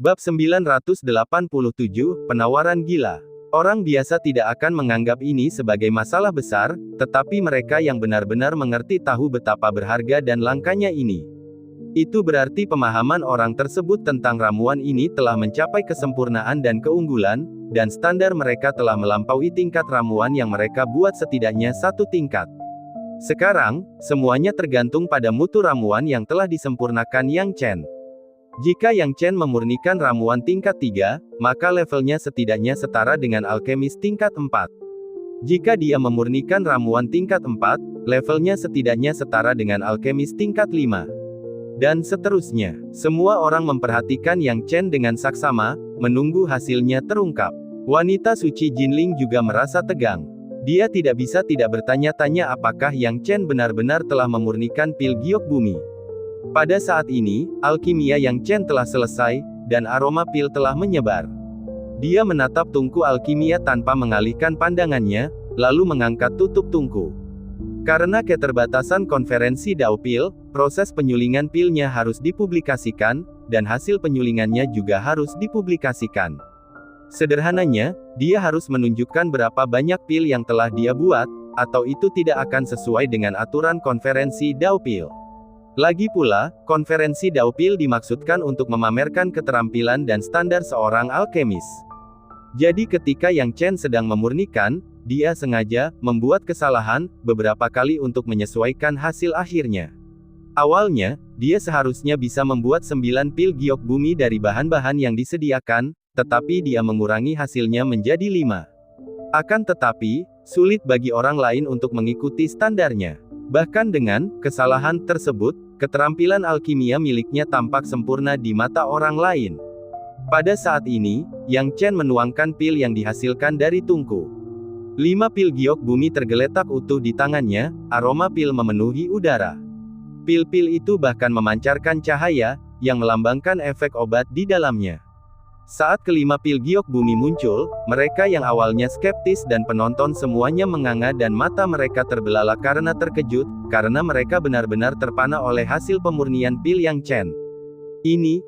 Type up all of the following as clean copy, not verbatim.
Bab 987, Penawaran Gila. Orang biasa tidak akan menganggap ini sebagai masalah besar, tetapi mereka yang benar-benar mengerti tahu betapa berharga dan langkanya ini. Itu berarti pemahaman orang tersebut tentang ramuan ini telah mencapai kesempurnaan dan keunggulan, dan standar mereka telah melampaui tingkat ramuan yang mereka buat setidaknya satu tingkat. Sekarang, semuanya tergantung pada mutu ramuan yang telah disempurnakan Yang Chen. Jika Yang Chen memurnikan ramuan tingkat 3, maka levelnya setidaknya setara dengan alkemis tingkat 4. Jika dia memurnikan ramuan tingkat 4, levelnya setidaknya setara dengan alkemis tingkat 5. Dan seterusnya. Semua orang memperhatikan Yang Chen dengan saksama, menunggu hasilnya terungkap. Wanita suci Jinling juga merasa tegang. Dia tidak bisa tidak bertanya-tanya apakah Yang Chen benar-benar telah memurnikan pil giok bumi. Pada saat ini, alkimia Yang Chen telah selesai, dan aroma pil telah menyebar. Dia menatap tungku alkimia tanpa mengalihkan pandangannya, lalu mengangkat tutup tungku. Karena keterbatasan konferensi Dao Pil, proses penyulingan pilnya harus dipublikasikan, dan hasil penyulingannya juga harus dipublikasikan. Sederhananya, dia harus menunjukkan berapa banyak pil yang telah dia buat, atau itu tidak akan sesuai dengan aturan konferensi Dao Pil. Lagi pula, konferensi Dao Pil dimaksudkan untuk memamerkan keterampilan dan standar seorang alkemis. Jadi ketika Yang Chen sedang memurnikan, dia sengaja membuat kesalahan beberapa kali untuk menyesuaikan hasil akhirnya. Awalnya, dia seharusnya bisa membuat 9 pil giok bumi dari bahan-bahan yang disediakan, tetapi dia mengurangi hasilnya menjadi 5. Akan tetapi, sulit bagi orang lain untuk mengikuti standarnya. Bahkan dengan kesalahan tersebut, keterampilan alkimia miliknya tampak sempurna di mata orang lain. Pada saat ini, Yang Chen menuangkan pil yang dihasilkan dari tungku. 5 pil giok bumi tergeletak utuh di tangannya, aroma pil memenuhi udara. Pil-pil itu bahkan memancarkan cahaya, yang melambangkan efek obat di dalamnya. Saat kelima pil giok bumi muncul, mereka yang awalnya skeptis dan penonton semuanya menganga dan mata mereka terbelalak karena terkejut, karena mereka benar-benar terpana oleh hasil pemurnian pil Yang Chen. Ini,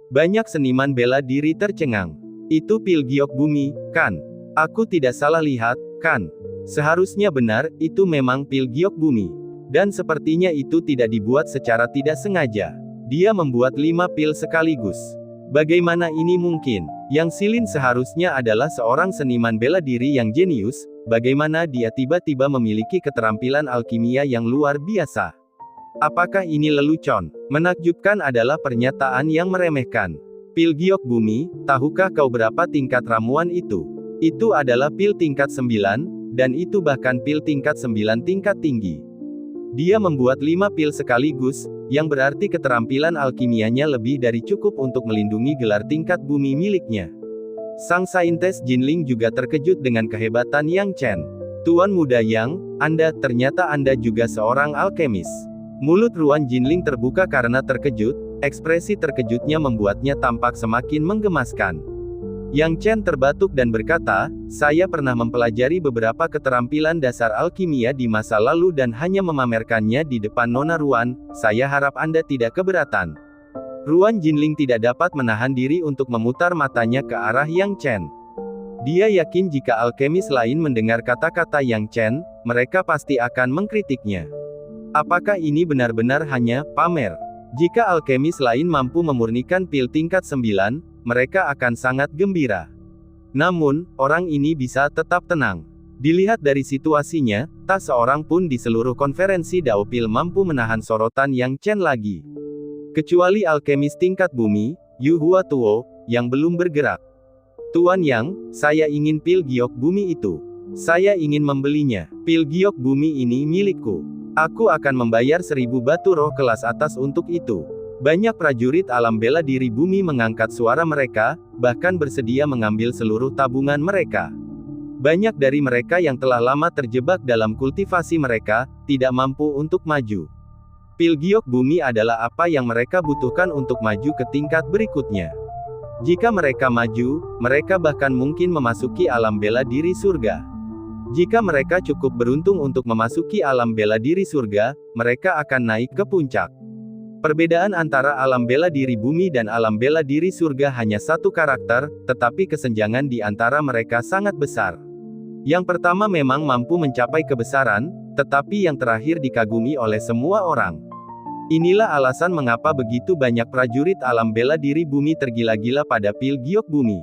banyak seniman bela diri tercengang. Itu pil giok bumi, kan? Aku tidak salah lihat, kan? Seharusnya benar, itu memang pil giok bumi. Dan sepertinya itu tidak dibuat secara tidak sengaja. Dia membuat 5 pil sekaligus. Bagaimana ini mungkin? Yang Silin seharusnya adalah seorang seniman bela diri yang jenius, bagaimana dia tiba-tiba memiliki keterampilan alkimia yang luar biasa? Apakah ini lelucon? Menakjubkan adalah pernyataan yang meremehkan. Pil giok bumi, tahukah kau berapa tingkat ramuan itu? Itu adalah pil tingkat 9, dan itu bahkan pil tingkat 9 tingkat tinggi. Dia membuat 5 pil sekaligus, yang berarti keterampilan alkimianya lebih dari cukup untuk melindungi gelar tingkat bumi miliknya. Sang saintes Jinling juga terkejut dengan kehebatan Yang Chen. Tuan muda Yang, ternyata Anda juga seorang alkemis. Mulut Ruan Jinling terbuka karena terkejut, ekspresi terkejutnya membuatnya tampak semakin menggemaskan. Yang Chen terbatuk dan berkata, saya pernah mempelajari beberapa keterampilan dasar alkimia di masa lalu dan hanya memamerkannya di depan Nona Ruan, saya harap Anda tidak keberatan. Ruan Jinling tidak dapat menahan diri untuk memutar matanya ke arah Yang Chen. Dia yakin jika alkemis lain mendengar kata-kata Yang Chen, mereka pasti akan mengkritiknya. Apakah ini benar-benar hanya pamer? Jika alkemis lain mampu memurnikan pil tingkat 9, mereka akan sangat gembira. Namun, orang ini bisa tetap tenang. Dilihat dari situasinya, tak seorang pun di seluruh konferensi Dao Pil mampu menahan sorotan Yang Chen lagi. Kecuali alkemis tingkat bumi, Yu Hua Tuo, yang belum bergerak. Tuan Yang, saya ingin pil giok bumi itu. Saya ingin membelinya. Pil giok bumi ini milikku. Aku akan membayar 1000 batu roh kelas atas untuk itu. Banyak prajurit alam bela diri bumi mengangkat suara mereka, bahkan bersedia mengambil seluruh tabungan mereka. Banyak dari mereka yang telah lama terjebak dalam kultivasi mereka, tidak mampu untuk maju. Pil giok bumi adalah apa yang mereka butuhkan untuk maju ke tingkat berikutnya. Jika mereka maju, mereka bahkan mungkin memasuki alam bela diri surga. Jika mereka cukup beruntung untuk memasuki alam bela diri surga, mereka akan naik ke puncak. Perbedaan antara alam bela diri bumi dan alam bela diri surga hanya satu karakter, tetapi kesenjangan di antara mereka sangat besar. Yang pertama memang mampu mencapai kebesaran, tetapi yang terakhir dikagumi oleh semua orang. Inilah alasan mengapa begitu banyak prajurit alam bela diri bumi tergila-gila pada pil giok bumi.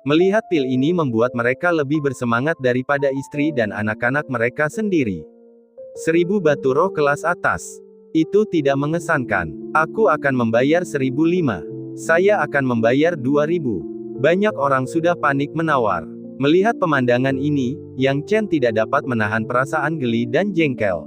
Melihat pil ini membuat mereka lebih bersemangat daripada istri dan anak-anak mereka sendiri. 1000 batu roh kelas atas. Itu tidak mengesankan. Aku akan membayar 1005. Saya akan membayar 2000. Banyak orang sudah panik menawar. Melihat pemandangan ini, Yang Chen tidak dapat menahan perasaan geli dan jengkel.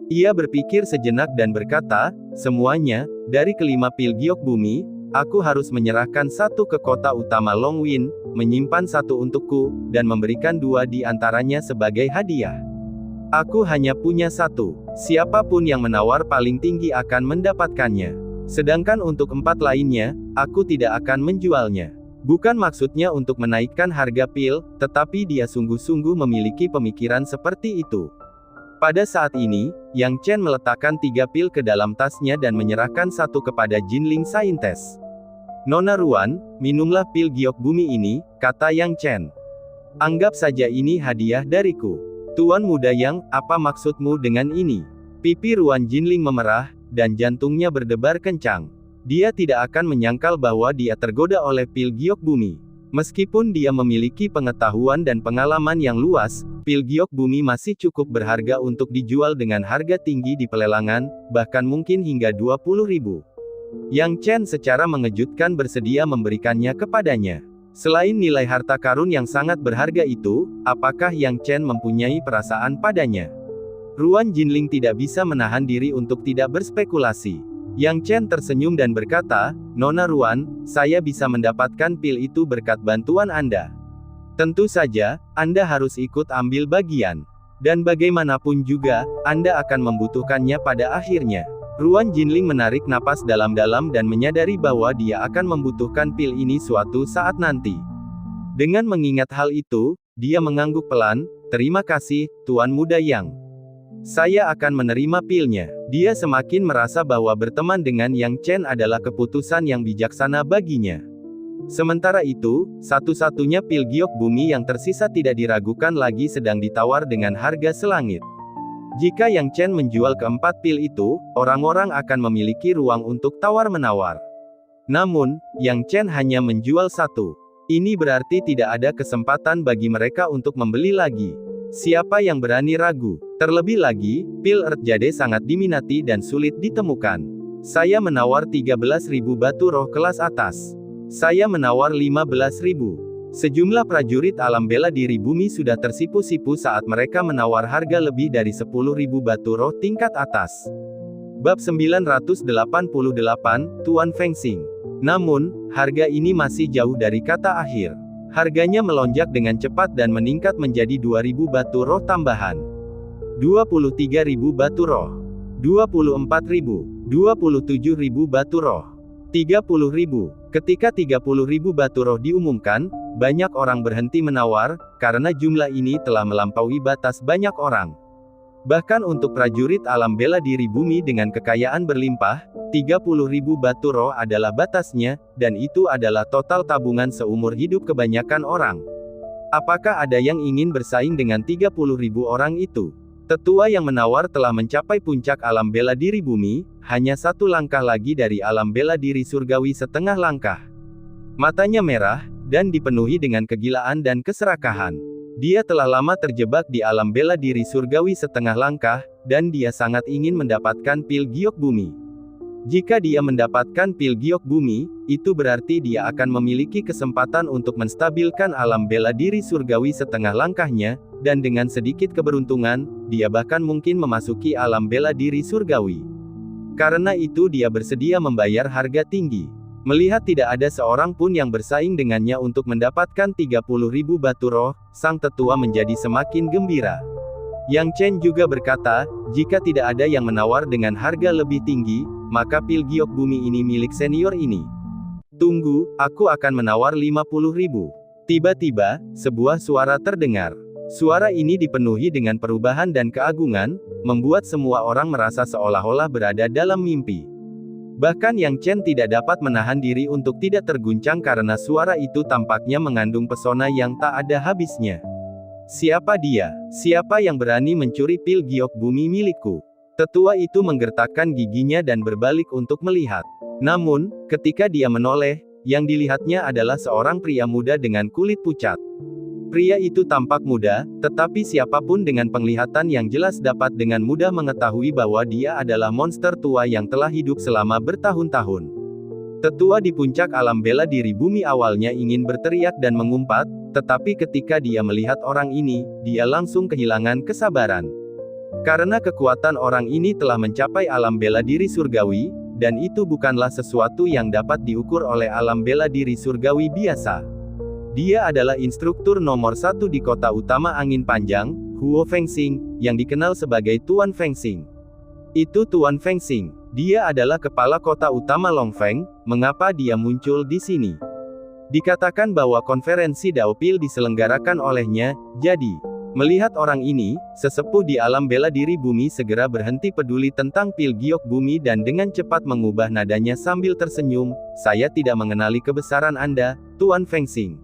Ia berpikir sejenak dan berkata, semuanya, dari kelima pil giok bumi, aku harus menyerahkan satu ke kota utama Longwin, menyimpan satu untukku, dan memberikan 2 di antaranya sebagai hadiah. Aku hanya punya satu. Siapapun yang menawar paling tinggi akan mendapatkannya. Sedangkan untuk 4 lainnya, aku tidak akan menjualnya. Bukan maksudnya untuk menaikkan harga pil, tetapi dia sungguh-sungguh memiliki pemikiran seperti itu. Pada saat ini, Yang Chen meletakkan 3 pil ke dalam tasnya dan menyerahkan satu kepada Jinling Saintes. Nona Ruan, minumlah pil giok bumi ini, kata Yang Chen. Anggap saja ini hadiah dariku. Tuan muda Yang, apa maksudmu dengan ini? Pipi Ruan Jinling memerah, dan jantungnya berdebar kencang. Dia tidak akan menyangkal bahwa dia tergoda oleh pil giok bumi. Meskipun dia memiliki pengetahuan dan pengalaman yang luas, pil giok bumi masih cukup berharga untuk dijual dengan harga tinggi di pelelangan, bahkan mungkin hingga 20.000. Yang Chen secara mengejutkan bersedia memberikannya kepadanya. Selain nilai harta karun yang sangat berharga itu, apakah Yang Chen mempunyai perasaan padanya? Ruan Jinling tidak bisa menahan diri untuk tidak berspekulasi. Yang Chen tersenyum dan berkata, Nona Ruan, saya bisa mendapatkan pil itu berkat bantuan Anda. Tentu saja, Anda harus ikut ambil bagian. Dan bagaimanapun juga, Anda akan membutuhkannya pada akhirnya. Ruan Jinling menarik napas dalam-dalam dan menyadari bahwa dia akan membutuhkan pil ini suatu saat nanti. Dengan mengingat hal itu, dia mengangguk pelan, terima kasih, Tuan Muda Yang. Saya akan menerima pilnya. Dia semakin merasa bahwa berteman dengan Yang Chen adalah keputusan yang bijaksana baginya. Sementara itu, satu-satunya pil giok bumi yang tersisa tidak diragukan lagi sedang ditawar dengan harga selangit. Jika Yang Chen menjual keempat pil itu, orang-orang akan memiliki ruang untuk tawar-menawar. Namun, Yang Chen hanya menjual satu. Ini berarti tidak ada kesempatan bagi mereka untuk membeli lagi. Siapa yang berani ragu? Terlebih lagi, pil Earth Jade sangat diminati dan sulit ditemukan. Saya menawar 13.000 batu roh kelas atas. Saya menawar 15.000. Sejumlah prajurit alam bela diri bumi sudah tersipu-sipu saat mereka menawar harga lebih dari 10.000 batu roh tingkat atas. Bab 988, Tuan Fengsing. Namun, harga ini masih jauh dari kata akhir. Harganya melonjak dengan cepat dan meningkat menjadi 2.000 batu roh tambahan. 23.000 batu roh. 24.000. 27.000 batu roh. 30.000. Ketika 30.000 batu roh diumumkan, banyak orang berhenti menawar, karena jumlah ini telah melampaui batas banyak orang. Bahkan untuk prajurit alam bela diri bumi dengan kekayaan berlimpah, 30.000 batu roh adalah batasnya, dan itu adalah total tabungan seumur hidup kebanyakan orang. Apakah ada yang ingin bersaing dengan 30.000 orang itu? Tetua yang menawar telah mencapai puncak alam bela diri bumi, hanya satu langkah lagi dari alam bela diri surgawi setengah langkah. Matanya merah, dan dipenuhi dengan kegilaan dan keserakahan. Dia telah lama terjebak di alam bela diri surgawi setengah langkah, dan dia sangat ingin mendapatkan pil giok bumi. Jika dia mendapatkan pil giok bumi, itu berarti dia akan memiliki kesempatan untuk menstabilkan alam bela diri surgawi setengah langkahnya, dan dengan sedikit keberuntungan, dia bahkan mungkin memasuki alam bela diri surgawi. Karena itu dia bersedia membayar harga tinggi. Melihat tidak ada seorang pun yang bersaing dengannya untuk mendapatkan 30.000 batu roh, sang tetua menjadi semakin gembira. Yang Chen juga berkata, jika tidak ada yang menawar dengan harga lebih tinggi, maka pil giok bumi ini milik senior ini. Tunggu, aku akan menawar 50.000. Tiba-tiba, sebuah suara terdengar. Suara ini dipenuhi dengan perubahan dan keagungan, membuat semua orang merasa seolah-olah berada dalam mimpi. Bahkan Yang Chen tidak dapat menahan diri untuk tidak terguncang karena suara itu tampaknya mengandung pesona yang tak ada habisnya. Siapa dia? Siapa yang berani mencuri pil giok bumi milikku? Tetua itu menggertakkan giginya dan berbalik untuk melihat. Namun, ketika dia menoleh, yang dilihatnya adalah seorang pria muda dengan kulit pucat. Pria itu tampak muda, tetapi siapapun dengan penglihatan yang jelas dapat dengan mudah mengetahui bahwa dia adalah monster tua yang telah hidup selama bertahun-tahun. Tetua di puncak alam bela diri bumi awalnya ingin berteriak dan mengumpat, tetapi ketika dia melihat orang ini, dia langsung kehilangan kesabaran. Karena kekuatan orang ini telah mencapai alam bela diri surgawi, dan itu bukanlah sesuatu yang dapat diukur oleh alam bela diri surgawi biasa. Dia adalah instruktur nomor 1 di kota utama angin panjang, Huo Fengxing, yang dikenal sebagai Tuan Fengxing. Itu Tuan Fengxing. Dia adalah kepala kota utama Longfeng. Mengapa dia muncul di sini? Dikatakan bahwa konferensi Daopil diselenggarakan olehnya, jadi, melihat orang ini, sesepuh di alam bela diri bumi segera berhenti peduli tentang pil giok bumi dan dengan cepat mengubah nadanya sambil tersenyum, "Saya tidak mengenali kebesaran Anda, Tuan Fengxing.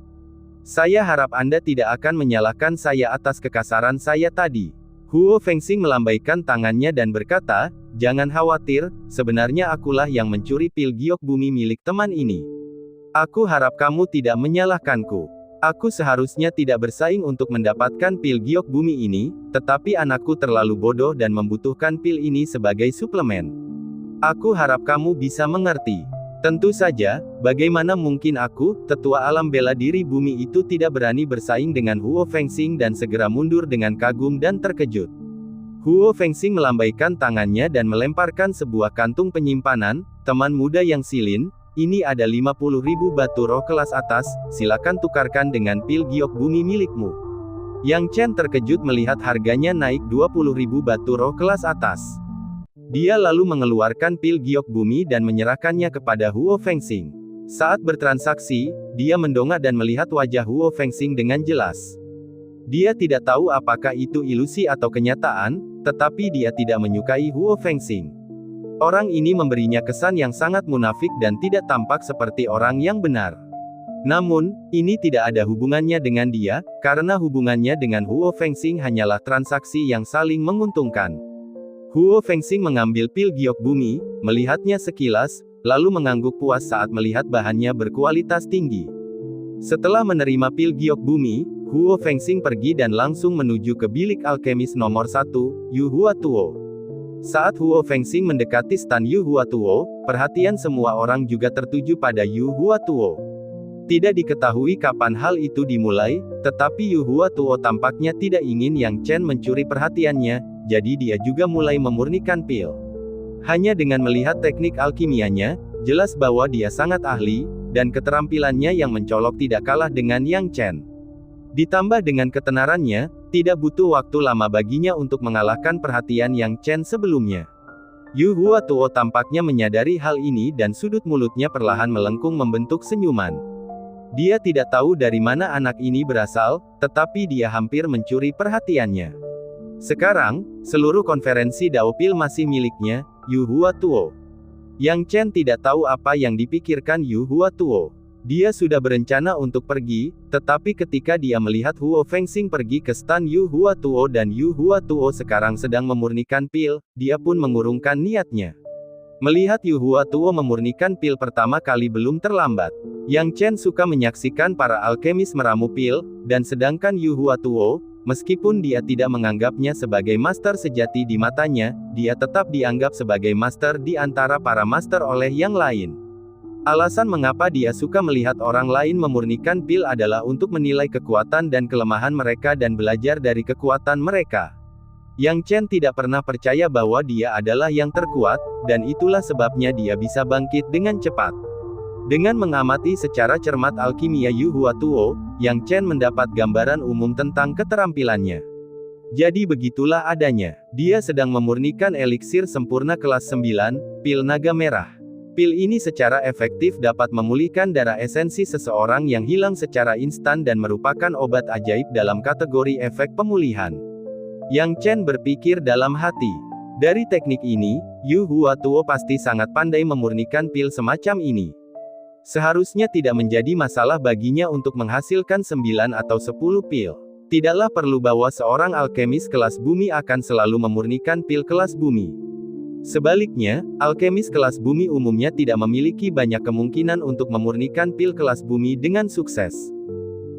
Saya harap Anda tidak akan menyalahkan saya atas kekasaran saya tadi." Huo Fengxing melambaikan tangannya dan berkata, "Jangan khawatir, sebenarnya akulah yang mencuri pil giok bumi milik teman ini. Aku harap kamu tidak menyalahkanku. Aku seharusnya tidak bersaing untuk mendapatkan pil giok bumi ini, tetapi anakku terlalu bodoh dan membutuhkan pil ini sebagai suplemen. Aku harap kamu bisa mengerti." Tentu saja, bagaimana mungkin aku, tetua alam bela diri bumi itu tidak berani bersaing dengan Huo Fengxing dan segera mundur dengan kagum dan terkejut. Huo Fengxing melambaikan tangannya dan melemparkan sebuah kantung penyimpanan, "Teman muda yang silin, ini ada 50.000 batu roh kelas atas, silakan tukarkan dengan pil giok bumi milikmu." Yang Chen terkejut melihat harganya naik 20.000 batu roh kelas atas. Dia lalu mengeluarkan pil giok bumi dan menyerahkannya kepada Huo Fengxing. Saat bertransaksi, dia mendongak dan melihat wajah Huo Fengxing dengan jelas. Dia tidak tahu apakah itu ilusi atau kenyataan, tetapi dia tidak menyukai Huo Fengxing. Orang ini memberinya kesan yang sangat munafik dan tidak tampak seperti orang yang benar. Namun, ini tidak ada hubungannya dengan dia, karena hubungannya dengan Huo Fengxing hanyalah transaksi yang saling menguntungkan. Huo Fengxing mengambil pil giok bumi, melihatnya sekilas, lalu mengangguk puas saat melihat bahannya berkualitas tinggi. Setelah menerima pil giok bumi, Huo Fengxing pergi dan langsung menuju ke bilik alkemis nomor 1, Yu Huatuo. Saat Huo Fengxing mendekati stan Yu Huatuo, perhatian semua orang juga tertuju pada Yu Huatuo. Tidak diketahui kapan hal itu dimulai, tetapi Yu Huatuo tampaknya tidak ingin Yang Chen mencuri perhatiannya, jadi dia juga mulai memurnikan pil. Hanya dengan melihat teknik alkimianya, jelas bahwa dia sangat ahli, dan keterampilannya yang mencolok tidak kalah dengan Yang Chen. Ditambah dengan ketenarannya, tidak butuh waktu lama baginya untuk mengalahkan perhatian Yang Chen sebelumnya. Yu Huatuo tampaknya menyadari hal ini dan sudut mulutnya perlahan melengkung membentuk senyuman. Dia tidak tahu dari mana anak ini berasal, tetapi dia hampir mencuri perhatiannya. Sekarang, seluruh konferensi Daopil masih miliknya, Yu Huatuo. Yang Chen tidak tahu apa yang dipikirkan Yu Huatuo. Dia sudah berencana untuk pergi, tetapi ketika dia melihat Huo Fengxing pergi ke stan Yu Huatuo dan Yu Huatuo sekarang sedang memurnikan pil, dia pun mengurungkan niatnya. Melihat Yu Huatuo memurnikan pil pertama kali belum terlambat. Yang Chen suka menyaksikan para alkemis meramu pil, dan sedangkan Yu Huatuo, meskipun dia tidak menganggapnya sebagai master sejati di matanya, dia tetap dianggap sebagai master di antara para master oleh yang lain. Alasan mengapa dia suka melihat orang lain memurnikan pil adalah untuk menilai kekuatan dan kelemahan mereka dan belajar dari kekuatan mereka. Yang Chen tidak pernah percaya bahwa dia adalah yang terkuat, dan itulah sebabnya dia bisa bangkit dengan cepat. Dengan mengamati secara cermat alkimia Yu Huatuo, Yang Chen mendapat gambaran umum tentang keterampilannya. Jadi begitulah adanya. Dia sedang memurnikan eliksir sempurna kelas 9, pil naga merah. Pil ini secara efektif dapat memulihkan darah esensi seseorang yang hilang secara instan dan merupakan obat ajaib dalam kategori efek pemulihan. Yang Chen berpikir dalam hati. Dari teknik ini, Yu Huatuo pasti sangat pandai memurnikan pil semacam ini. Seharusnya tidak menjadi masalah baginya untuk menghasilkan 9 atau 10 pil. Tidaklah perlu bahwa seorang alkemis kelas bumi akan selalu memurnikan pil kelas bumi. Sebaliknya, alkemis kelas bumi umumnya tidak memiliki banyak kemungkinan untuk memurnikan pil kelas bumi dengan sukses.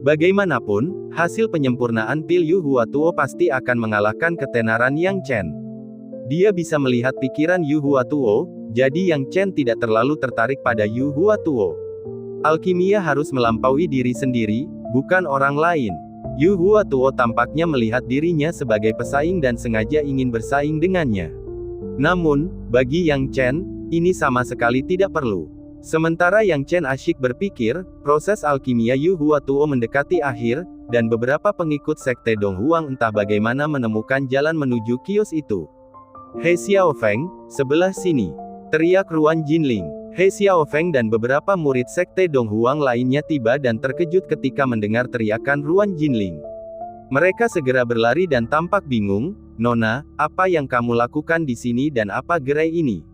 Bagaimanapun, hasil penyempurnaan pil Yu Huatuo pasti akan mengalahkan ketenaran Yang Chen. Dia bisa melihat pikiran Yu Huatuo, jadi Yang Chen tidak terlalu tertarik pada Yu Huatuo. Alkimia harus melampaui diri sendiri, bukan orang lain. Yu Huatuo tampaknya melihat dirinya sebagai pesaing dan sengaja ingin bersaing dengannya. Namun, bagi Yang Chen, ini sama sekali tidak perlu. Sementara Yang Chen asyik berpikir, proses alkimia Yu Huatuo mendekati akhir, dan beberapa pengikut sekte Dong Huang entah bagaimana menemukan jalan menuju kios itu. "He Xiaofeng, sebelah sini!" teriak Ruan Jinling. He Xiaofeng dan beberapa murid sekte Dong Huang lainnya tiba dan terkejut ketika mendengar teriakan Ruan Jinling. Mereka segera berlari dan tampak bingung. "Nona, apa yang kamu lakukan di sini dan apa gerai ini?"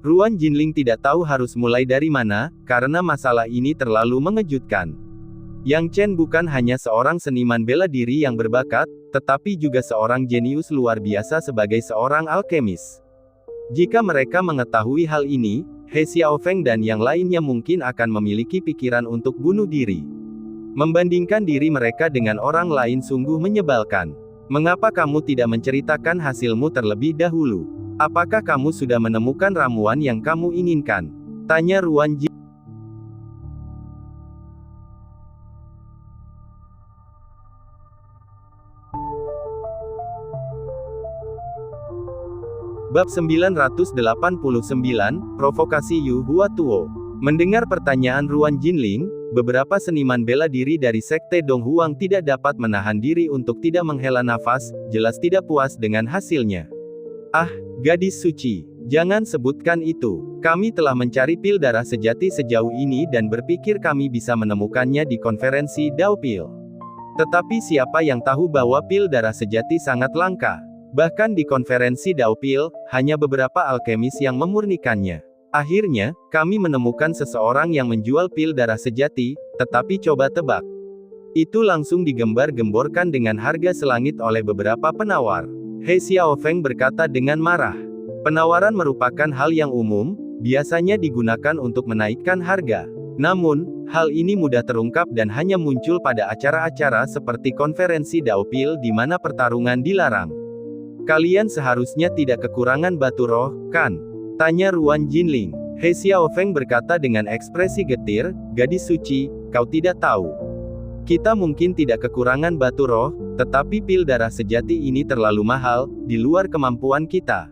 Ruan Jinling tidak tahu harus mulai dari mana, karena masalah ini terlalu mengejutkan. Yang Chen bukan hanya seorang seniman bela diri yang berbakat, tetapi juga seorang jenius luar biasa sebagai seorang alkemis. Jika mereka mengetahui hal ini, He Xiaofeng dan yang lainnya mungkin akan memiliki pikiran untuk bunuh diri. Membandingkan diri mereka dengan orang lain sungguh menyebalkan. "Mengapa kamu tidak menceritakan hasilmu terlebih dahulu? Apakah kamu sudah menemukan ramuan yang kamu inginkan?" tanya Ruan Jinling. Bab 989, Provokasi Yu Huatuo. Mendengar pertanyaan Ruan Jinling, beberapa seniman bela diri dari sekte Dong Huang tidak dapat menahan diri untuk tidak menghela nafas, jelas tidak puas dengan hasilnya. "Ah, gadis suci, jangan sebutkan itu. Kami telah mencari pil darah sejati sejauh ini dan berpikir kami bisa menemukannya di konferensi Dao Pil. Tetapi siapa yang tahu bahwa pil darah sejati sangat langka. Bahkan di konferensi Dao Pil, hanya beberapa alkemis yang memurnikannya. Akhirnya, kami menemukan seseorang yang menjual pil darah sejati, tetapi coba tebak. Itu langsung digembar-gemborkan dengan harga selangit oleh beberapa penawar." He Xiaofeng berkata dengan marah. Penawaran merupakan hal yang umum, biasanya digunakan untuk menaikkan harga. Namun, hal ini mudah terungkap dan hanya muncul pada acara-acara seperti konferensi Dao Pil di mana pertarungan dilarang. "Kalian seharusnya tidak kekurangan batu roh, kan?" tanya Ruan Jinling. He Xiaofeng berkata dengan ekspresi getir, "Gadis suci, kau tidak tahu. Kita mungkin tidak kekurangan batu roh, tetapi pil darah sejati ini terlalu mahal, di luar kemampuan kita.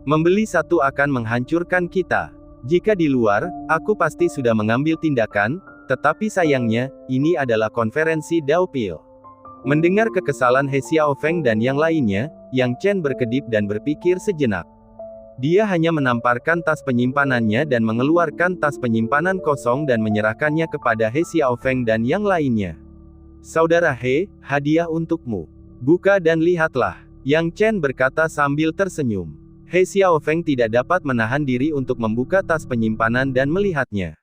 Membeli satu akan menghancurkan kita. Jika di luar, aku pasti sudah mengambil tindakan, tetapi sayangnya, ini adalah konferensi Dao Pil." Mendengar kekesalan He Xiaofeng dan yang lainnya, Yang Chen berkedip dan berpikir sejenak. Dia hanya menamparkan tas penyimpanannya dan mengeluarkan tas penyimpanan kosong dan menyerahkannya kepada He Xiaofeng dan yang lainnya. "Saudara He, hadiah untukmu. Buka dan lihatlah," Yang Chen berkata sambil tersenyum. He Xiaofeng tidak dapat menahan diri untuk membuka tas penyimpanan dan melihatnya.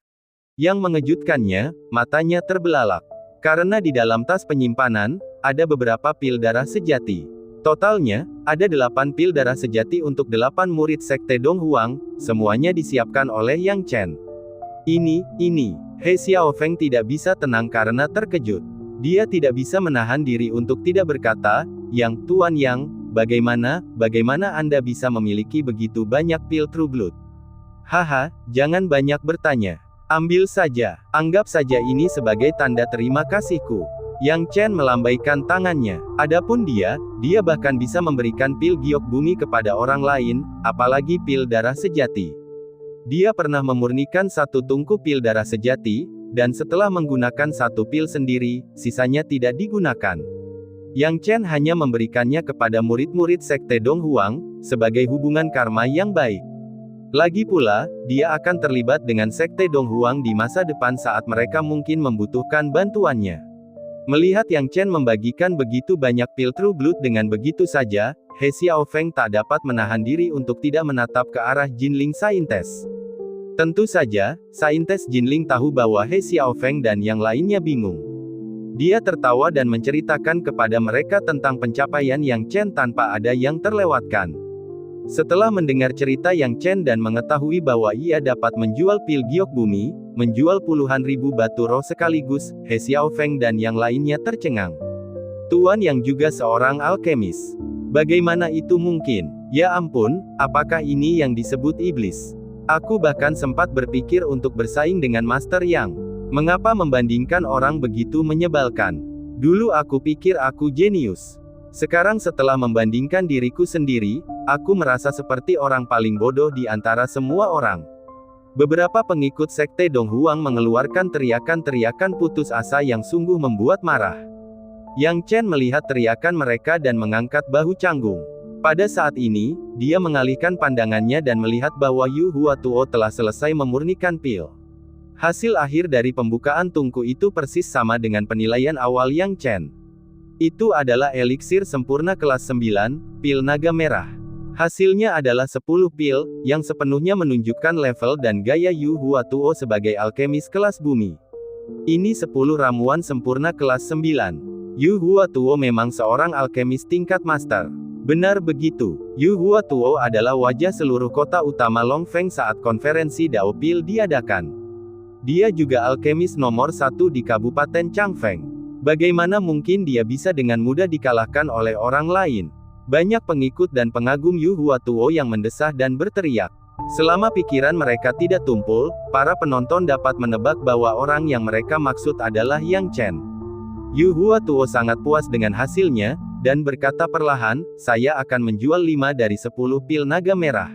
Yang mengejutkannya, matanya terbelalak. Karena di dalam tas penyimpanan, ada beberapa pil darah sejati. Totalnya, ada 8 pil darah sejati untuk 8 murid sekte Dong Huang, semuanya disiapkan oleh Yang Chen. Ini, He Xiaofeng tidak bisa tenang karena terkejut. Dia tidak bisa menahan diri untuk tidak berkata, Tuan Yang, bagaimana Anda bisa memiliki begitu banyak pil True Blood?" "Haha, jangan banyak bertanya. Ambil saja, anggap saja ini sebagai tanda terima kasihku." Yang Chen melambaikan tangannya. Adapun dia bahkan bisa memberikan pil giok bumi kepada orang lain, apalagi pil darah sejati. Dia pernah memurnikan 1 tungku pil darah sejati, dan setelah menggunakan 1 pil sendiri, sisanya tidak digunakan. Yang Chen hanya memberikannya kepada murid-murid sekte Dong Huang, sebagai hubungan karma yang baik. Lagi pula, dia akan terlibat dengan sekte Dong Huang di masa depan saat mereka mungkin membutuhkan bantuannya. Melihat Yang Chen membagikan begitu banyak pil True Blood dengan begitu saja, He Xiaofeng tak dapat menahan diri untuk tidak menatap ke arah Jinling Saintes. Tentu saja, Saintes Jinling tahu bahwa He Xiaofeng dan yang lainnya bingung. Dia tertawa dan menceritakan kepada mereka tentang pencapaian Yang Chen tanpa ada yang terlewatkan. Setelah mendengar cerita Yang Chen dan mengetahui bahwa ia dapat menjual pil giok bumi, menjual puluhan ribu batu roh sekaligus, He Xiaofeng dan yang lainnya tercengang. Tuan yang juga seorang alkemis. Bagaimana itu mungkin? Ya ampun, apakah ini yang disebut iblis? Aku bahkan sempat berpikir untuk bersaing dengan Master Yang. Mengapa membandingkan orang begitu menyebalkan? Dulu aku pikir aku jenius. Sekarang setelah membandingkan diriku sendiri, aku merasa seperti orang paling bodoh di antara semua orang. Beberapa pengikut sekte Donghuang mengeluarkan teriakan-teriakan putus asa yang sungguh membuat marah. Yang Chen melihat teriakan mereka dan mengangkat bahu canggung. Pada saat ini, dia mengalihkan pandangannya dan melihat bahwa Yu Huatuo telah selesai memurnikan pil. Hasil akhir dari pembukaan tungku itu persis sama dengan penilaian awal Yang Chen. Itu adalah eliksir sempurna kelas 9, pil naga merah. Hasilnya adalah 10 pil, yang sepenuhnya menunjukkan level dan gaya Yu Huatuo sebagai alkemis kelas bumi. Ini 10 ramuan sempurna kelas 9. Yu Huatuo memang seorang alkemis tingkat master. Benar begitu, Yu Huatuo adalah wajah seluruh kota utama Longfeng saat konferensi Dao Pil diadakan. Dia juga alkemis nomor 1 di Kabupaten Changfeng. Bagaimana mungkin dia bisa dengan mudah dikalahkan oleh orang lain? Banyak pengikut dan pengagum Yu Huatuo yang mendesah dan berteriak. Selama pikiran mereka tidak tumpul, para penonton dapat menebak bahwa orang yang mereka maksud adalah Yang Chen. Yu Huatuo sangat puas dengan hasilnya, dan berkata perlahan, saya akan menjual 5 dari 10 pil naga merah.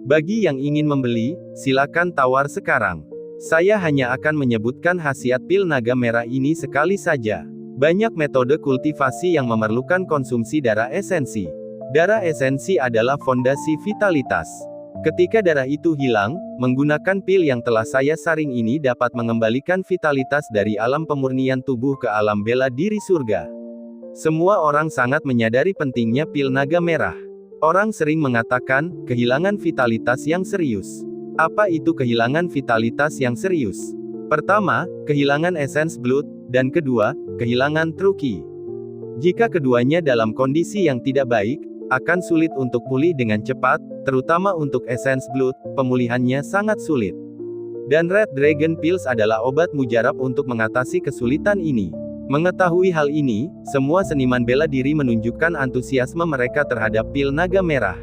Bagi yang ingin membeli, silakan tawar sekarang. Saya hanya akan menyebutkan khasiat pil naga merah ini sekali saja. Banyak metode kultivasi yang memerlukan konsumsi darah esensi. Darah esensi adalah fondasi vitalitas. Ketika darah itu hilang, menggunakan pil yang telah saya saring ini dapat mengembalikan vitalitas dari alam pemurnian tubuh ke alam bela diri surga. Semua orang sangat menyadari pentingnya pil naga merah. Orang sering mengatakan, kehilangan vitalitas yang serius. Apa itu kehilangan vitalitas yang serius? Pertama, kehilangan essence blood, dan kedua, kehilangan true ki. Jika keduanya dalam kondisi yang tidak baik, akan sulit untuk pulih dengan cepat, terutama untuk essence blood, pemulihannya sangat sulit. Dan Red Dragon Pills adalah obat mujarab untuk mengatasi kesulitan ini. Mengetahui hal ini, semua seniman bela diri menunjukkan antusiasme mereka terhadap pil naga merah.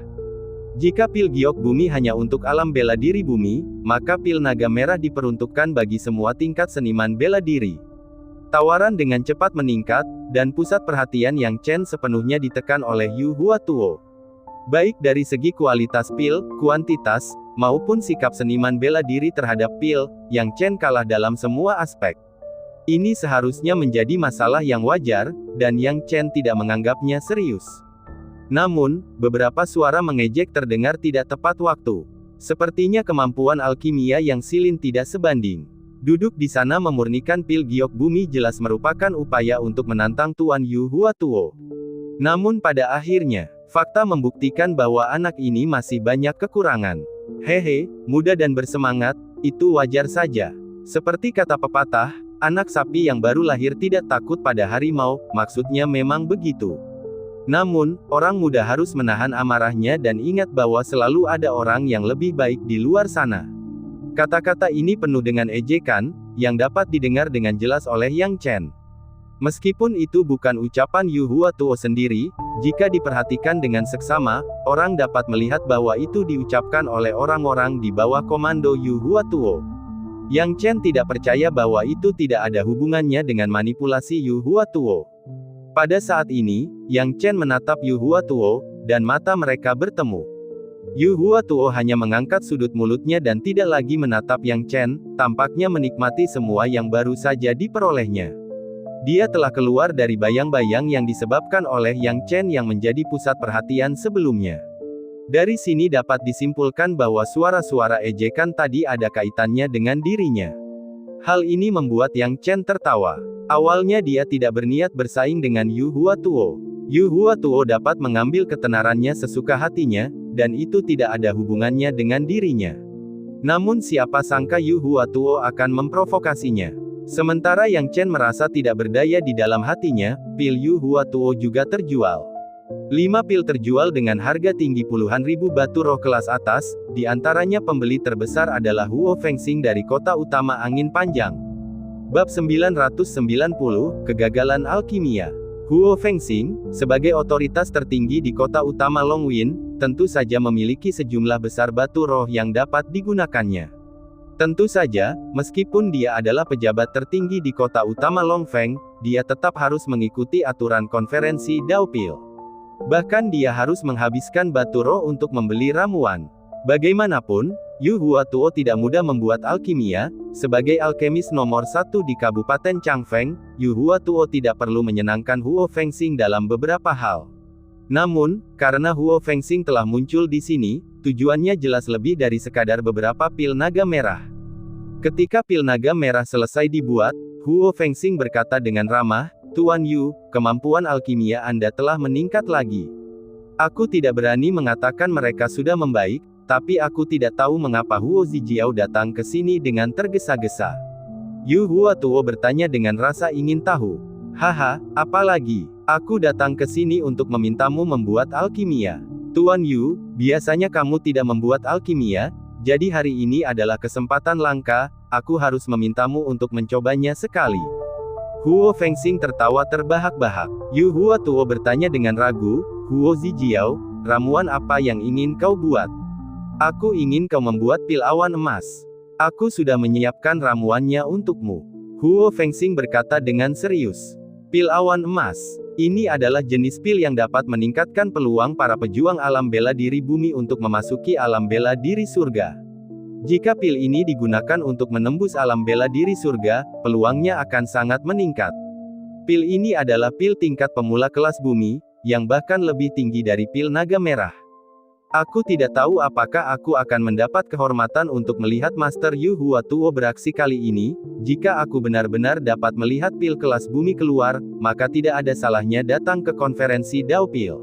Jika pil giok bumi hanya untuk alam bela diri bumi, maka pil naga merah diperuntukkan bagi semua tingkat seniman bela diri. Tawaran dengan cepat meningkat, dan pusat perhatian Yang Chen sepenuhnya ditekan oleh Yu Huatuo. Baik dari segi kualitas pil, kuantitas, maupun sikap seniman bela diri terhadap pil, Yang Chen kalah dalam semua aspek. Ini seharusnya menjadi masalah yang wajar, dan Yang Chen tidak menganggapnya serius. Namun, beberapa suara mengejek terdengar tidak tepat waktu. Sepertinya kemampuan alkimia Yang Silin tidak sebanding. Duduk di sana memurnikan pil giok bumi jelas merupakan upaya untuk menantang Tuan Yu Huatuo. Namun pada akhirnya, fakta membuktikan bahwa anak ini masih banyak kekurangan. Hehe, muda dan bersemangat, itu wajar saja. Seperti kata pepatah, anak sapi yang baru lahir tidak takut pada harimau, maksudnya memang begitu. Namun, orang muda harus menahan amarahnya dan ingat bahwa selalu ada orang yang lebih baik di luar sana. Kata-kata ini penuh dengan ejekan, yang dapat didengar dengan jelas oleh Yang Chen. Meskipun itu bukan ucapan Yu Huatuo sendiri, jika diperhatikan dengan seksama, orang dapat melihat bahwa itu diucapkan oleh orang-orang di bawah komando Yu Huatuo. Yang Chen tidak percaya bahwa itu tidak ada hubungannya dengan manipulasi Yu Huatuo. Pada saat ini, Yang Chen menatap Yu Huatuo, dan mata mereka bertemu. Yu Huatuo hanya mengangkat sudut mulutnya dan tidak lagi menatap Yang Chen, tampaknya menikmati semua yang baru saja diperolehnya. Dia telah keluar dari bayang-bayang yang disebabkan oleh Yang Chen yang menjadi pusat perhatian sebelumnya. Dari sini dapat disimpulkan bahwa suara-suara ejekan tadi ada kaitannya dengan dirinya. Hal ini membuat Yang Chen tertawa. Awalnya dia tidak berniat bersaing dengan Yu Huatuo. Yu Huatuo dapat mengambil ketenarannya sesuka hatinya, dan itu tidak ada hubungannya dengan dirinya. Namun siapa sangka Yu Huatuo akan memprovokasinya. Sementara Yang Chen merasa tidak berdaya di dalam hatinya, pil Yu Huatuo juga terjual. 5 pil terjual dengan harga tinggi puluhan ribu batu roh kelas atas, di antaranya pembeli terbesar adalah Huo Fengxing dari kota utama Angin Panjang. Bab 990, Kegagalan Alkimia. Huo Fengxing, sebagai otoritas tertinggi di kota utama Longyin, tentu saja memiliki sejumlah besar batu roh yang dapat digunakannya. Tentu saja, meskipun dia adalah pejabat tertinggi di kota utama Longfeng, dia tetap harus mengikuti aturan konferensi Daopil. Bahkan dia harus menghabiskan batu roh untuk membeli ramuan. Bagaimanapun, Yu Huatuo tidak mudah membuat alkimia. Sebagai alkemis nomor 1 di Kabupaten Changfeng, Yu Huatuo tidak perlu menyenangkan Huo Fengxing dalam beberapa hal. Namun, karena Huo Fengxing telah muncul di sini, tujuannya jelas lebih dari sekadar beberapa pil naga merah. Ketika pil naga merah selesai dibuat, Huo Fengxing berkata dengan ramah, "Tuan Yu, kemampuan alkimia Anda telah meningkat lagi. Aku tidak berani mengatakan mereka sudah membaik, tapi aku tidak tahu mengapa Huo Zijiao datang ke sini dengan tergesa-gesa." Yu Huatuo bertanya dengan rasa ingin tahu. "Haha, apalagi? Aku datang ke sini untuk memintamu membuat alkimia. Tuan Yu, biasanya kamu tidak membuat alkimia, jadi hari ini adalah kesempatan langka, aku harus memintamu untuk mencobanya sekali." Huo Fengxing tertawa terbahak-bahak. Yu Huatuo bertanya dengan ragu, "Huo Zijiao, ramuan apa yang ingin kau buat?" "Aku ingin kau membuat pil awan emas. Aku sudah menyiapkan ramuannya untukmu." Huo Fengxing berkata dengan serius. Pil awan emas. Ini adalah jenis pil yang dapat meningkatkan peluang para pejuang alam bela diri bumi untuk memasuki alam bela diri surga. Jika pil ini digunakan untuk menembus alam bela diri surga, peluangnya akan sangat meningkat. Pil ini adalah pil tingkat pemula kelas bumi, yang bahkan lebih tinggi dari pil naga merah. Aku tidak tahu apakah aku akan mendapat kehormatan untuk melihat Master Yu Huatuo beraksi kali ini. Jika aku benar-benar dapat melihat pil kelas bumi keluar, maka tidak ada salahnya datang ke konferensi Daopil.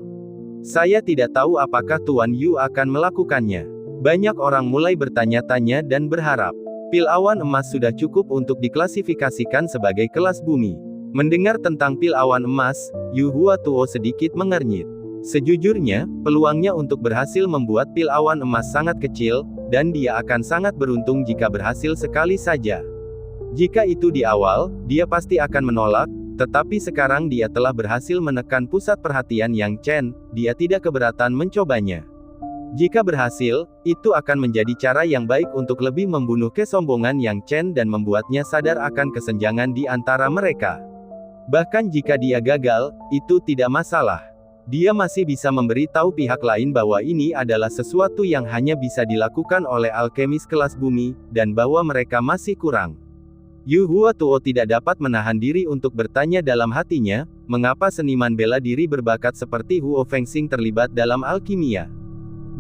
Saya tidak tahu apakah Tuan Yu akan melakukannya. Banyak orang mulai bertanya-tanya dan berharap. Pil awan emas sudah cukup untuk diklasifikasikan sebagai kelas bumi. Mendengar tentang pil awan emas, Yu Huatuo sedikit mengernyit. Sejujurnya, peluangnya untuk berhasil membuat pil awan emas sangat kecil, dan dia akan sangat beruntung jika berhasil sekali saja. Jika itu di awal, dia pasti akan menolak, tetapi sekarang dia telah berhasil menekan pusat perhatian Yang Chen, dia tidak keberatan mencobanya. Jika berhasil, itu akan menjadi cara yang baik untuk lebih membunuh kesombongan Yang Chen dan membuatnya sadar akan kesenjangan di antara mereka. Bahkan jika dia gagal, itu tidak masalah. Dia masih bisa memberi tahu pihak lain bahwa ini adalah sesuatu yang hanya bisa dilakukan oleh alkemis kelas bumi, dan bahwa mereka masih kurang. Yu Huatuo tidak dapat menahan diri untuk bertanya dalam hatinya, mengapa seniman bela diri berbakat seperti Huo Fengxing terlibat dalam alkimia?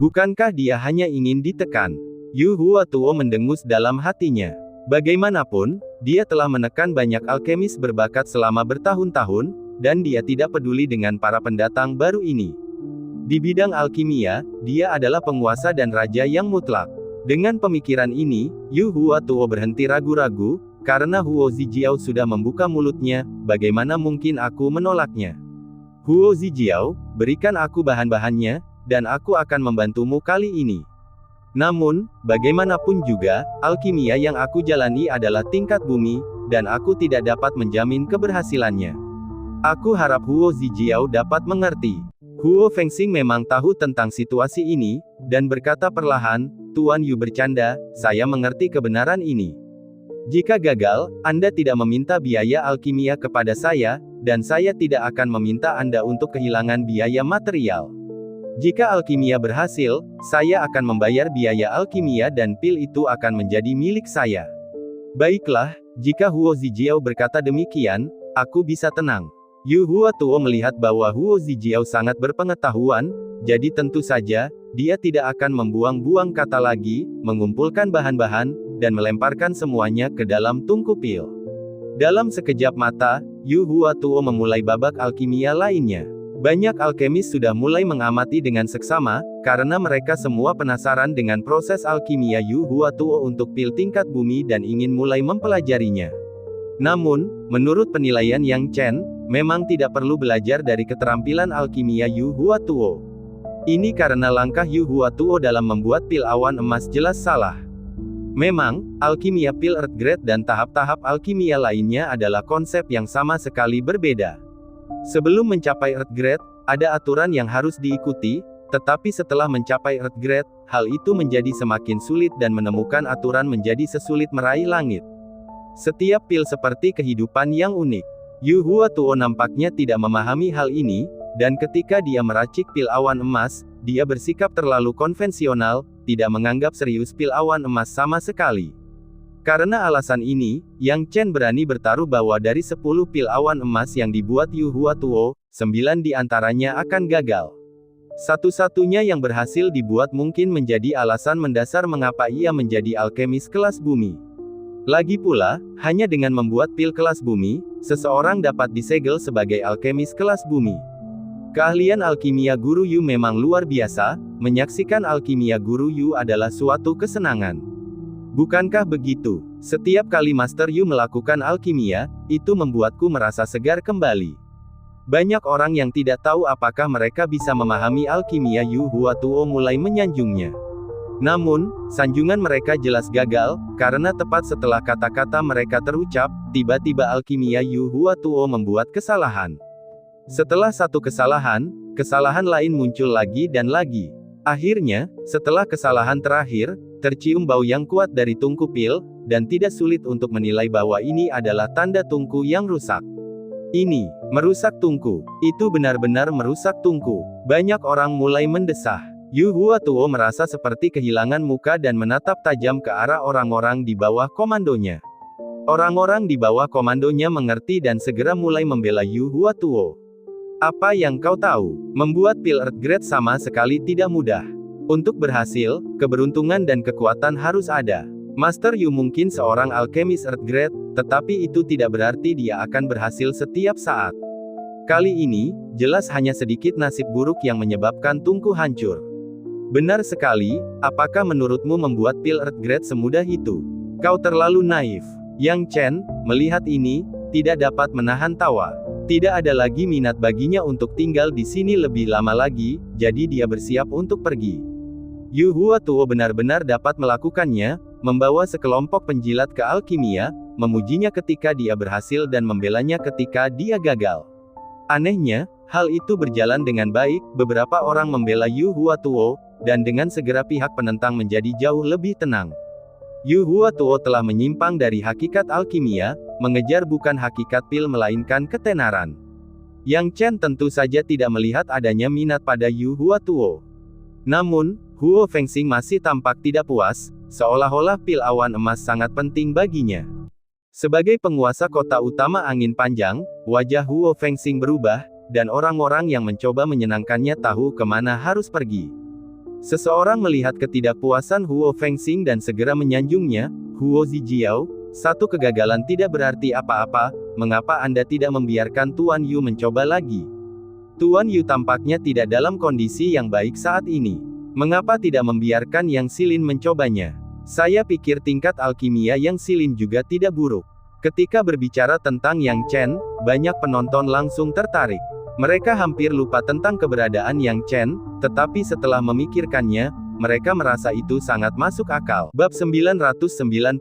Bukankah dia hanya ingin ditekan? Yu Huatuo mendengus dalam hatinya. Bagaimanapun, dia telah menekan banyak alkemis berbakat selama bertahun-tahun, dan dia tidak peduli dengan para pendatang baru ini. Di bidang alkimia, dia adalah penguasa dan raja yang mutlak. Dengan pemikiran ini, Yu Huatuo berhenti ragu-ragu, karena Huo Zijiao sudah membuka mulutnya, bagaimana mungkin aku menolaknya? Huo Zijiao, berikan aku bahan-bahannya, dan aku akan membantumu kali ini. Namun, bagaimanapun juga, alkimia yang aku jalani adalah tingkat bumi, dan aku tidak dapat menjamin keberhasilannya. Aku harap Huo Zijiao dapat mengerti. Huo Fengxing memang tahu tentang situasi ini, dan berkata perlahan, "Tuan Yu bercanda, saya mengerti kebenaran ini. Jika gagal, Anda tidak meminta biaya alkimia kepada saya, dan saya tidak akan meminta Anda untuk kehilangan biaya material. Jika alkimia berhasil, saya akan membayar biaya alkimia dan pil itu akan menjadi milik saya." Baiklah, jika Huo Zijiao berkata demikian, aku bisa tenang. Yu Huatuo melihat bahwa Huo Zijiao sangat berpengetahuan, jadi tentu saja, dia tidak akan membuang-buang kata lagi, mengumpulkan bahan-bahan, dan melemparkan semuanya ke dalam tungku pil. Dalam sekejap mata, Yu Huatuo memulai babak alkimia lainnya. Banyak alkemis sudah mulai mengamati dengan seksama, karena mereka semua penasaran dengan proses alkimia Yu Hua Tuo untuk pil tingkat bumi dan ingin mulai mempelajarinya. Namun, menurut penilaian Yang Chen, memang tidak perlu belajar dari keterampilan alkimia Yu Hua Tuo. Ini karena langkah Yu Hua Tuo dalam membuat pil awan emas jelas salah. Memang, alkimia pil Earth Grade dan tahap-tahap alkimia lainnya adalah konsep yang sama sekali berbeda. Sebelum mencapai Earth Grade, ada aturan yang harus diikuti, tetapi setelah mencapai Earth Grade, hal itu menjadi semakin sulit dan menemukan aturan menjadi sesulit meraih langit. Setiap pil seperti kehidupan yang unik. Yu Hua Tuo nampaknya tidak memahami hal ini, dan ketika dia meracik pil awan emas, dia bersikap terlalu konvensional, tidak menganggap serius pil awan emas sama sekali. Karena alasan ini, Yang Chen berani bertaruh bahwa dari 10 pil awan emas yang dibuat Yu Hua Tuo, 9 di antaranya akan gagal. Satu-satunya yang berhasil dibuat mungkin menjadi alasan mendasar mengapa ia menjadi alkemis kelas bumi. Lagi pula, hanya dengan membuat pil kelas bumi, seseorang dapat disegel sebagai alkemis kelas bumi. Keahlian alkimia Guru Yu memang luar biasa, menyaksikan alkimia Guru Yu adalah suatu kesenangan. Bukankah begitu? Setiap kali Master Yu melakukan alkimia, itu membuatku merasa segar kembali. Banyak orang yang tidak tahu apakah mereka bisa memahami alkimia Yu Hua Tuo mulai menyanjungnya. Namun, sanjungan mereka jelas gagal, karena tepat setelah kata-kata mereka terucap, tiba-tiba alkimia Yu Hua Tuo membuat kesalahan. Setelah satu kesalahan lain muncul lagi dan lagi. Akhirnya, setelah kesalahan terakhir, tercium bau yang kuat dari tungku pil, dan tidak sulit untuk menilai bahwa ini adalah tanda tungku yang rusak. Ini, merusak tungku. Itu benar-benar merusak tungku. Banyak orang mulai mendesah. Yu Hua Tuo merasa seperti kehilangan muka dan menatap tajam ke arah orang-orang di bawah komandonya. Orang-orang di bawah komandonya mengerti dan segera mulai membela Yu Hua Tuo. Apa yang kau tahu? Membuat pil Earth Grade sama sekali tidak mudah. Untuk berhasil, keberuntungan dan kekuatan harus ada. Master Yu mungkin seorang alkemis Earth Grade, tetapi itu tidak berarti dia akan berhasil setiap saat. Kali ini, jelas hanya sedikit nasib buruk yang menyebabkan tungku hancur. Benar sekali, apakah menurutmu membuat pil Earth Grade semudah itu? Kau terlalu naif. Yang Chen, melihat ini, tidak dapat menahan tawa. Tidak ada lagi minat baginya untuk tinggal di sini lebih lama lagi, jadi dia bersiap untuk pergi. Yu Hua Tuo benar-benar dapat melakukannya, membawa sekelompok penjilat ke alkimia, memujinya ketika dia berhasil dan membelanya ketika dia gagal. Anehnya, hal itu berjalan dengan baik, beberapa orang membela Yu Hua Tuo, dan dengan segera pihak penentang menjadi jauh lebih tenang. Yu Hua Tuo telah menyimpang dari hakikat alkimia, mengejar bukan hakikat pil melainkan ketenaran. Yang Chen tentu saja tidak melihat adanya minat pada Yu Hua Tuo. Namun, Huo Fengxing masih tampak tidak puas, seolah-olah pil awan emas sangat penting baginya. Sebagai penguasa kota utama angin panjang, wajah Huo Fengxing berubah, dan orang-orang yang mencoba menyenangkannya tahu kemana harus pergi. Seseorang melihat ketidakpuasan Huo Fengxing dan segera menyanjungnya. Huo Zijiao, satu kegagalan tidak berarti apa-apa, mengapa Anda tidak membiarkan Tuan Yu mencoba lagi? Tuan Yu tampaknya tidak dalam kondisi yang baik saat ini. Mengapa tidak membiarkan Yang Xilin mencobanya? Saya pikir tingkat alkimia Yang Xilin juga tidak buruk. Ketika berbicara tentang Yang Chen, banyak penonton langsung tertarik. Mereka hampir lupa tentang keberadaan Yang Chen, tetapi setelah memikirkannya, mereka merasa itu sangat masuk akal. Bab 991,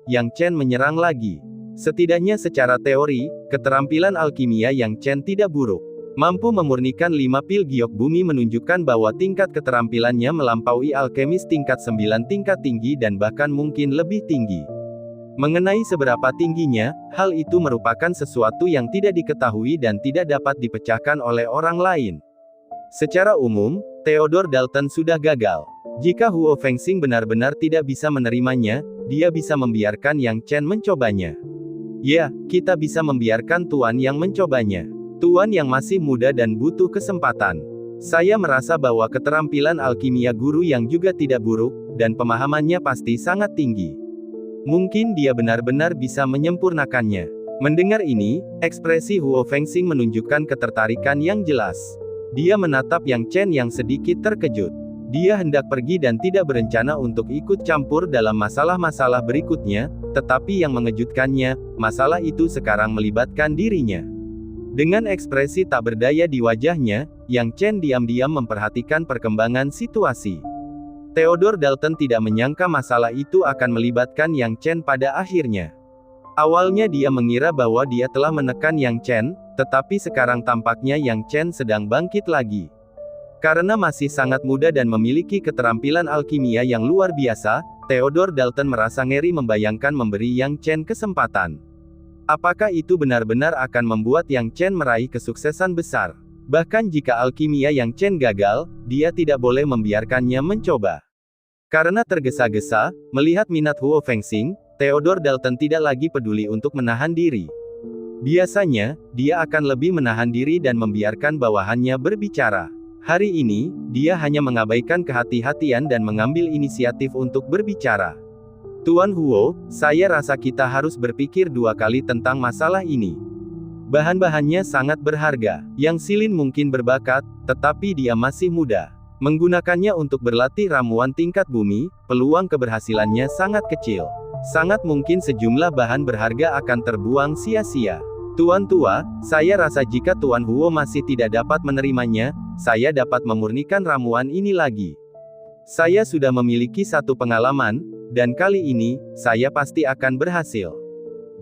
Yang Chen menyerang lagi. Setidaknya secara teori, keterampilan alkimia Yang Chen tidak buruk. Mampu memurnikan 5 pil giok bumi menunjukkan bahwa tingkat keterampilannya melampaui alkemis tingkat 9 tingkat tinggi dan bahkan mungkin lebih tinggi. Mengenai seberapa tingginya, hal itu merupakan sesuatu yang tidak diketahui dan tidak dapat dipecahkan oleh orang lain. Secara umum, Theodore Dalton sudah gagal. Jika Huo Fengxing benar-benar tidak bisa menerimanya, dia bisa membiarkan Yang Chen mencobanya. Ya, kita bisa membiarkan Tuan Yang mencobanya. Tuan Yang masih muda dan butuh kesempatan. Saya merasa bahwa keterampilan alkimia Guru Yang juga tidak buruk, dan pemahamannya pasti sangat tinggi. Mungkin dia benar-benar bisa menyempurnakannya. Mendengar ini, ekspresi Huo Fengxing menunjukkan ketertarikan yang jelas. Dia menatap Yang Chen yang sedikit terkejut. Dia hendak pergi dan tidak berencana untuk ikut campur dalam masalah-masalah berikutnya, tetapi yang mengejutkannya, masalah itu sekarang melibatkan dirinya. Dengan ekspresi tak berdaya di wajahnya, Yang Chen diam-diam memperhatikan perkembangan situasi. Theodore Dalton tidak menyangka masalah itu akan melibatkan Yang Chen pada akhirnya. Awalnya dia mengira bahwa dia telah menekan Yang Chen, tetapi sekarang tampaknya Yang Chen sedang bangkit lagi. Karena masih sangat muda dan memiliki keterampilan alkimia yang luar biasa, Theodore Dalton merasa ngeri membayangkan memberi Yang Chen kesempatan. Apakah itu benar-benar akan membuat Yang Chen meraih kesuksesan besar? Bahkan jika alkimia Yang Chen gagal, dia tidak boleh membiarkannya mencoba. Karena tergesa-gesa, melihat minat Huo Fengxing, Theodore Dalton tidak lagi peduli untuk menahan diri. Biasanya, dia akan lebih menahan diri dan membiarkan bawahannya berbicara. Hari ini, dia hanya mengabaikan kehati-hatian dan mengambil inisiatif untuk berbicara. Tuan Huo, saya rasa kita harus berpikir dua kali tentang masalah ini. Bahan-bahannya sangat berharga. Yang Silin mungkin berbakat, tetapi dia masih muda. Menggunakannya untuk berlatih ramuan tingkat bumi, peluang keberhasilannya sangat kecil. Sangat mungkin sejumlah bahan berharga akan terbuang sia-sia. Tuan tua, saya rasa jika Tuan Huo masih tidak dapat menerimanya, saya dapat memurnikan ramuan ini lagi. Saya sudah memiliki satu pengalaman, dan kali ini, saya pasti akan berhasil.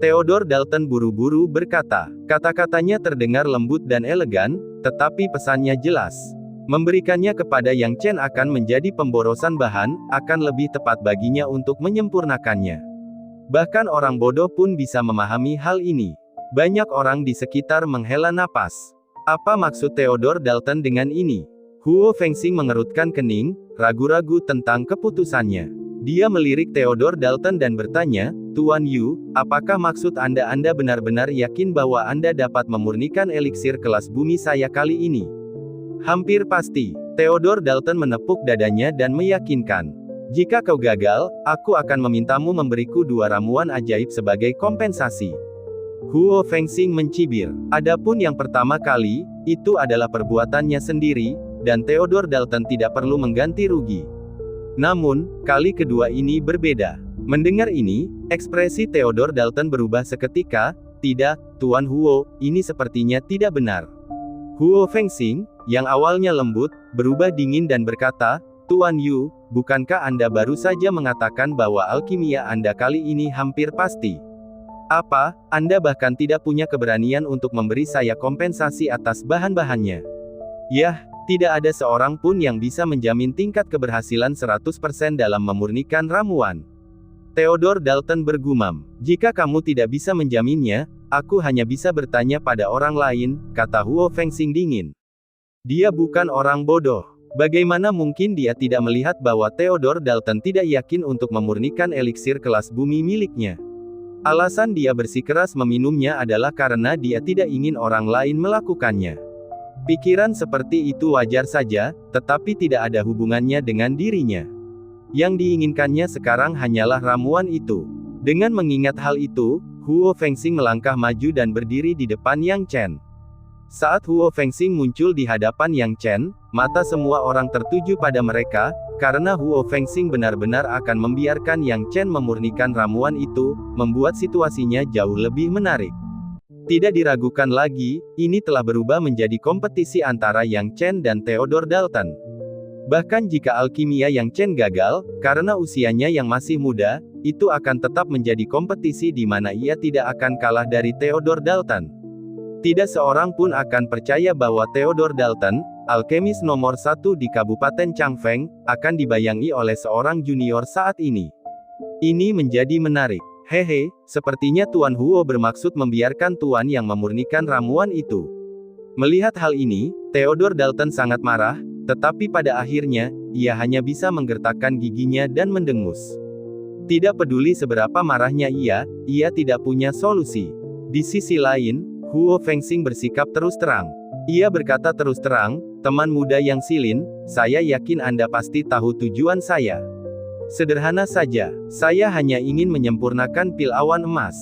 Theodore Dalton buru-buru berkata. Kata-katanya terdengar lembut dan elegan, tetapi pesannya jelas. Memberikannya kepada Yang Chen akan menjadi pemborosan bahan, akan lebih tepat baginya untuk menyempurnakannya. Bahkan orang bodoh pun bisa memahami hal ini. Banyak orang di sekitar menghela napas. Apa maksud Theodore Dalton dengan ini? Huo Fengxing mengerutkan kening, ragu-ragu tentang keputusannya. Dia melirik Theodore Dalton dan bertanya, Tuan Yu, apakah maksud Anda benar-benar yakin bahwa Anda dapat memurnikan eliksir kelas bumi saya kali ini? Hampir pasti. Theodore Dalton menepuk dadanya dan meyakinkan. Jika kau gagal, aku akan memintamu memberiku 2 ramuan ajaib sebagai kompensasi. Huo Fengxing mencibir. Adapun yang pertama kali, itu adalah perbuatannya sendiri, dan Theodore Dalton tidak perlu mengganti rugi. Namun, kali kedua ini berbeda. Mendengar ini, ekspresi Theodore Dalton berubah seketika. Tidak, Tuan Huo, ini sepertinya tidak benar. Huo Fengxing, yang awalnya lembut, berubah dingin dan berkata, Tuan Yu, bukankah Anda baru saja mengatakan bahwa alkimia Anda kali ini hampir pasti? Apa, Anda bahkan tidak punya keberanian untuk memberi saya kompensasi atas bahan-bahannya? Yah, tidak ada seorang pun yang bisa menjamin tingkat keberhasilan 100% dalam memurnikan ramuan. Theodore Dalton bergumam, jika kamu tidak bisa menjaminnya, aku hanya bisa bertanya pada orang lain, kata Huo Fengxing dingin. Dia bukan orang bodoh. Bagaimana mungkin dia tidak melihat bahwa Theodore Dalton tidak yakin untuk memurnikan eliksir kelas bumi miliknya? Alasan dia bersikeras meminumnya adalah karena dia tidak ingin orang lain melakukannya. Pikiran seperti itu wajar saja, tetapi tidak ada hubungannya dengan dirinya. Yang diinginkannya sekarang hanyalah ramuan itu. Dengan mengingat hal itu, Huo Fengxing melangkah maju dan berdiri di depan Yang Chen. Saat Huo Fengxing muncul di hadapan Yang Chen, mata semua orang tertuju pada mereka, karena Huo Fengxing benar-benar akan membiarkan Yang Chen memurnikan ramuan itu, membuat situasinya jauh lebih menarik. Tidak diragukan lagi, ini telah berubah menjadi kompetisi antara Yang Chen dan Theodore Dalton. Bahkan jika alkimia Yang Chen gagal, karena usianya yang masih muda, itu akan tetap menjadi kompetisi di mana ia tidak akan kalah dari Theodore Dalton. Tidak seorang pun akan percaya bahwa Theodore Dalton, alkemis nomor 1 di Kabupaten Changfeng, akan dibayangi oleh seorang junior saat ini. Ini menjadi menarik. Hehe, sepertinya Tuan Huo bermaksud membiarkan Tuan yang memurnikan ramuan itu. Melihat hal ini, Theodore Dalton sangat marah, tetapi pada akhirnya, ia hanya bisa menggertakkan giginya dan mendengus. Tidak peduli seberapa marahnya ia tidak punya solusi. Di sisi lain, Huo Fengxing bersikap terus terang. Ia berkata terus terang, teman muda Yang Silin, saya yakin Anda pasti tahu tujuan saya. Sederhana saja, saya hanya ingin menyempurnakan pil awan emas.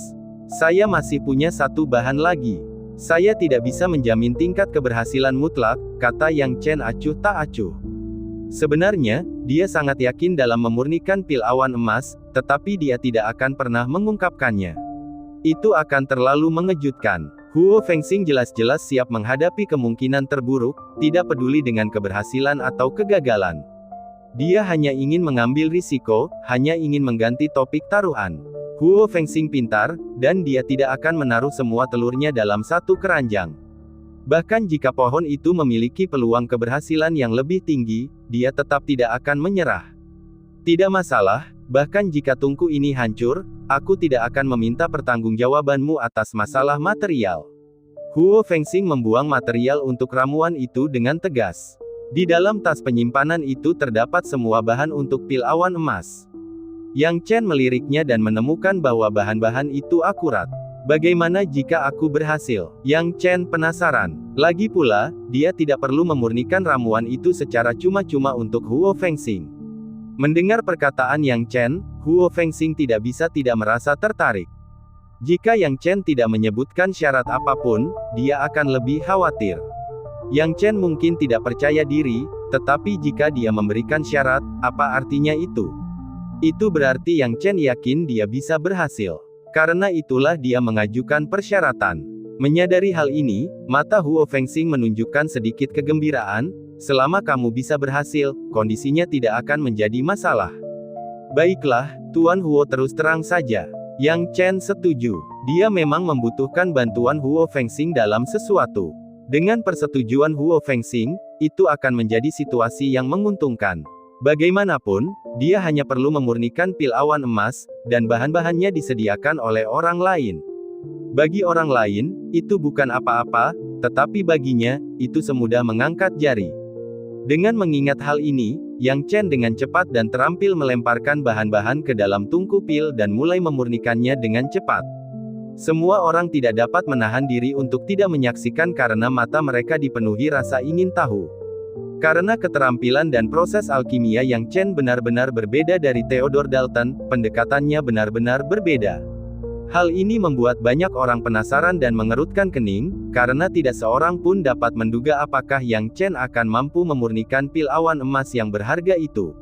Saya masih punya satu bahan lagi. Saya tidak bisa menjamin tingkat keberhasilan mutlak, kata Yang Chen acuh tak acuh. Sebenarnya, dia sangat yakin dalam memurnikan pil awan emas, tetapi dia tidak akan pernah mengungkapkannya. Itu akan terlalu mengejutkan. Huo Fengxing jelas-jelas siap menghadapi kemungkinan terburuk, tidak peduli dengan keberhasilan atau kegagalan. Dia hanya ingin mengambil risiko, hanya ingin mengganti topik taruhan. Huo Fengxing pintar, dan dia tidak akan menaruh semua telurnya dalam satu keranjang. Bahkan jika pohon itu memiliki peluang keberhasilan yang lebih tinggi, dia tetap tidak akan menyerah. Tidak masalah, bahkan jika tungku ini hancur, aku tidak akan meminta pertanggungjawabanmu atas masalah material. Huo Fengxing membuang material untuk ramuan itu dengan tegas. Di dalam tas penyimpanan itu terdapat semua bahan untuk pil awan emas. Yang Chen meliriknya dan menemukan bahwa bahan-bahan itu akurat. Bagaimana jika aku berhasil? Yang Chen penasaran. Lagi pula, dia tidak perlu memurnikan ramuan itu secara cuma-cuma untuk Huo Fengxing. Mendengar perkataan Yang Chen, Huo Fengxing tidak bisa tidak merasa tertarik. Jika Yang Chen tidak menyebutkan syarat apapun, dia akan lebih khawatir. Yang Chen mungkin tidak percaya diri, tetapi jika dia memberikan syarat, apa artinya itu? Itu berarti Yang Chen yakin dia bisa berhasil. Karena itulah dia mengajukan persyaratan. Menyadari hal ini, mata Huo Fengxing menunjukkan sedikit kegembiraan. Selama kamu bisa berhasil, kondisinya tidak akan menjadi masalah. Baiklah, Tuan Huo, terus terang saja. Yang Chen setuju. Dia memang membutuhkan bantuan Huo Fengxing dalam sesuatu. Dengan persetujuan Huo Fengxing, itu akan menjadi situasi yang menguntungkan. Bagaimanapun, dia hanya perlu memurnikan pil awan emas, dan bahan-bahannya disediakan oleh orang lain. Bagi orang lain, itu bukan apa-apa, tetapi baginya, itu semudah mengangkat jari. Dengan mengingat hal ini, Yang Chen dengan cepat dan terampil melemparkan bahan-bahan ke dalam tungku pil dan mulai memurnikannya dengan cepat. Semua orang tidak dapat menahan diri untuk tidak menyaksikan karena mata mereka dipenuhi rasa ingin tahu. Karena keterampilan dan proses alkimia Yang Chen benar-benar berbeda dari Theodore Dalton, pendekatannya benar-benar berbeda. Hal ini membuat banyak orang penasaran dan mengerutkan kening, karena tidak seorang pun dapat menduga apakah Yang Chen akan mampu memurnikan pil awan emas yang berharga itu.